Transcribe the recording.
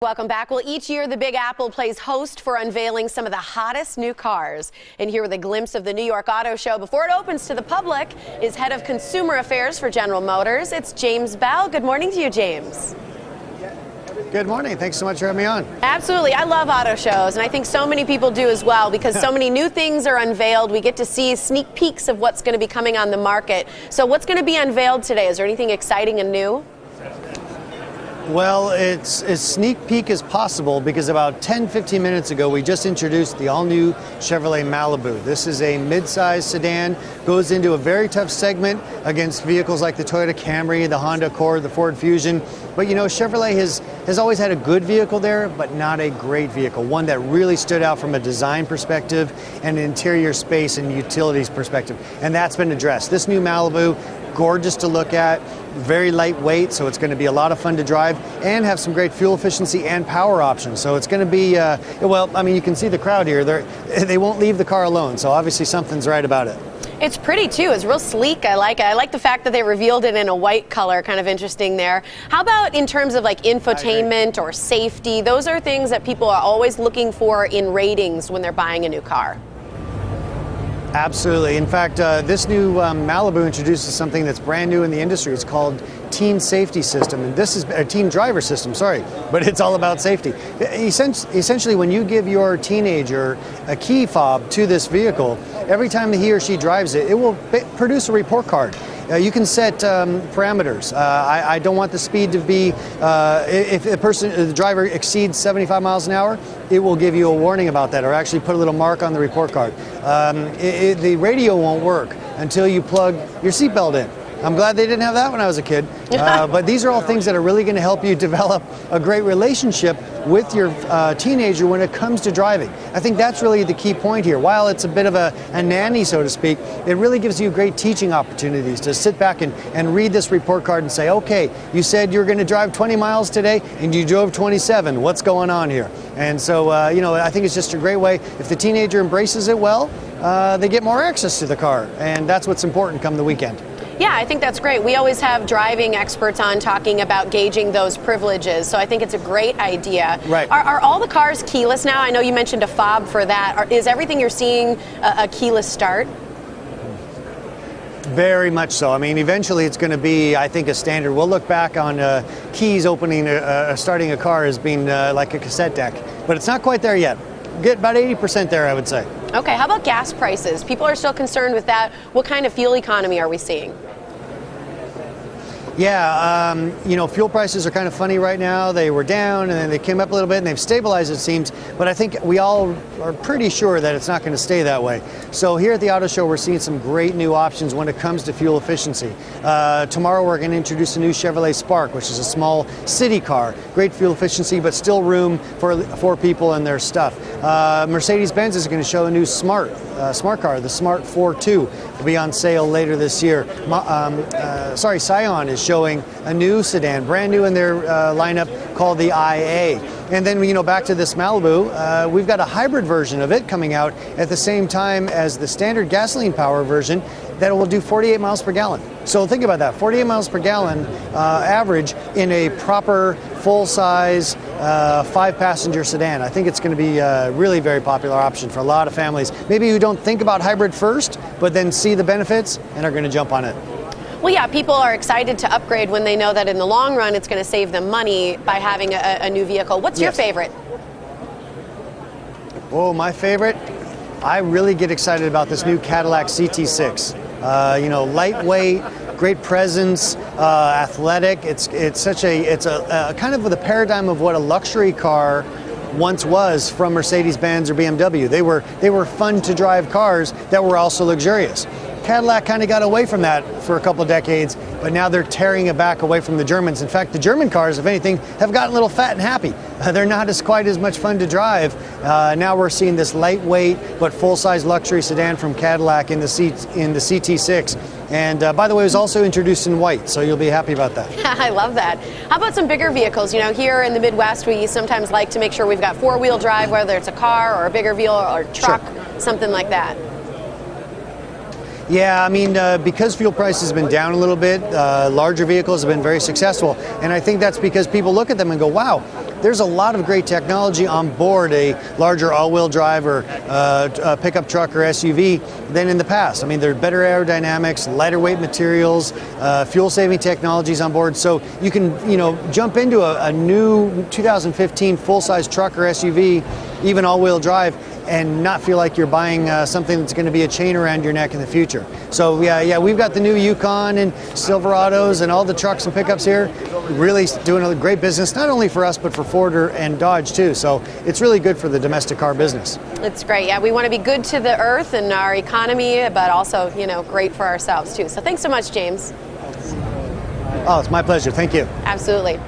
Welcome back. Well, each year the Big Apple plays host for unveiling some of the hottest new cars. And here with a glimpse of the New York Auto Show before it opens to the public is Head of Consumer Affairs for General Motors. It's James Bell. Good morning to you, James. Good morning. Thanks so much for having me on. Absolutely. I love auto shows, and I think so many people do as well because so many new things are unveiled. We get to see sneak peeks of what's going to be coming on the market. So what's going to be unveiled today? Is there anything exciting and new? Well, it's as sneak peek as possible because about 10-15 minutes ago we just introduced the all-new Chevrolet Malibu. This is a mid-size sedan, goes into a very tough segment against vehicles like the Toyota Camry, the Honda Accord, the Ford Fusion. But you know, Chevrolet has always had a good vehicle there, but not a great vehicle. One that really stood out from a design perspective and interior space and utilities perspective. And that's been addressed. This new Malibu, gorgeous to look at, very lightweight, so it's going to be a lot of fun to drive and have some great fuel efficiency and power options. So it's going to be, well, I mean, you can see the crowd here. They won't leave the car alone, so obviously something's right about it. It's pretty too. It's real sleek. I like it. I like the fact that they revealed it in a white color, kind of interesting there. How about in terms of like infotainment or safety? Those are things that people are always looking for in ratings when they're buying a new car. Absolutely. In fact, this new Malibu introduces something that's brand new in the industry. It's called Teen Safety System, and this is a Teen Driver System, sorry, but it's all about safety. Essentially, when you give your teenager a key fob to this vehicle, every time he or she drives it, it will produce a report card. You can set parameters. I don't want the speed to be, if the driver exceeds 75 miles an hour, it will give you a warning about that or actually put a little mark on the report card. The radio won't work until you plug your seatbelt in. I'm glad they didn't have that when I was a kid. But these are all things that are really going to help you develop a great relationship with your teenager when it comes to driving. I think that's really the key point here. While it's a bit of a nanny, so to speak, it really gives you great teaching opportunities to sit back and read this report card and say, okay, you said you're going to drive 20 miles today and you drove 27. What's going on here? And so, you know, I think it's just a great way. If the teenager embraces it well, they get more access to the car. And that's what's important come the weekend. Yeah, I think that's great. We always have driving experts on talking about gauging those privileges, so I think it's a great idea. Right. Are all the cars keyless now? I know you mentioned a fob for that. Is everything you're seeing a keyless start? Very much so. I mean, eventually it's going to be, I think, a standard. We'll look back on keys opening, starting a car as being like a cassette deck, but it's not quite there yet. Get about 80% there, I would say. Okay, how about gas prices? People are still concerned with that. What kind of fuel economy are we seeing? Yeah, you know, fuel prices are kind of funny right now. They were down and then they came up a little bit and they've stabilized, it seems. But I think we all are pretty sure that it's not going to stay that way. So here at the Auto Show, we're seeing some great new options when it comes to fuel efficiency. Tomorrow we're going to introduce a new Chevrolet Spark, which is a small city car. Great fuel efficiency, but still room for people and their stuff. Mercedes-Benz is going to show a new smart car, the Smart 4.2, will be on sale later this year. Scion is showing a new sedan, brand new in their lineup, called the IA. And then, you know, back to this Malibu, we've got a hybrid version of it coming out at the same time as the standard gasoline power version that will do 48 miles per gallon. So think about that, 48 miles per gallon average in a proper full-size 5-passenger sedan. I think it's going to be a really very popular option for a lot of families. Maybe who don't think about hybrid first, but then see the benefits and are going to jump on it. Well, yeah, people are excited to upgrade when they know that in the long run it's going to save them money by having a new vehicle. What's your favorite? Oh, my favorite? I really get excited about this new Cadillac CT6. You know, lightweight, great presence, athletic. It's a kind of the paradigm of what a luxury car once was from Mercedes-Benz or BMW. They were fun to drive cars that were also luxurious. Cadillac kind of got away from that for a couple of decades, but now they're tearing it back away from the Germans. In fact, the German cars, if anything, have gotten a little fat and happy. They're not quite as much fun to drive. Now we're seeing this lightweight but full-size luxury sedan from Cadillac in the CT6. And by the way, it was also introduced in white, so you'll be happy about that. I love that. How about some bigger vehicles? You know, here in the Midwest, we sometimes like to make sure we've got four-wheel drive, whether it's a car or a bigger vehicle or a truck, something like that. Yeah, I mean, because fuel prices have been down a little bit, larger vehicles have been very successful. And I think that's because people look at them and go, wow, there's a lot of great technology on board a larger all-wheel drive or pickup truck or SUV than in the past. I mean, there are better aerodynamics, lighter weight materials, fuel-saving technologies on board, so you can, jump into a new 2015 full-size truck or SUV, even all-wheel drive, and not feel like you're buying something that's going to be a chain around your neck in the future. So yeah, we've got the new Yukon and Silverados and all the trucks and pickups here, really doing a great business, not only for us, but for Ford and Dodge too. So it's really good for the domestic car business. It's great. Yeah, we want to be good to the earth and our economy, but also, great for ourselves too. So thanks so much, James. Oh, it's my pleasure. Thank you. Absolutely.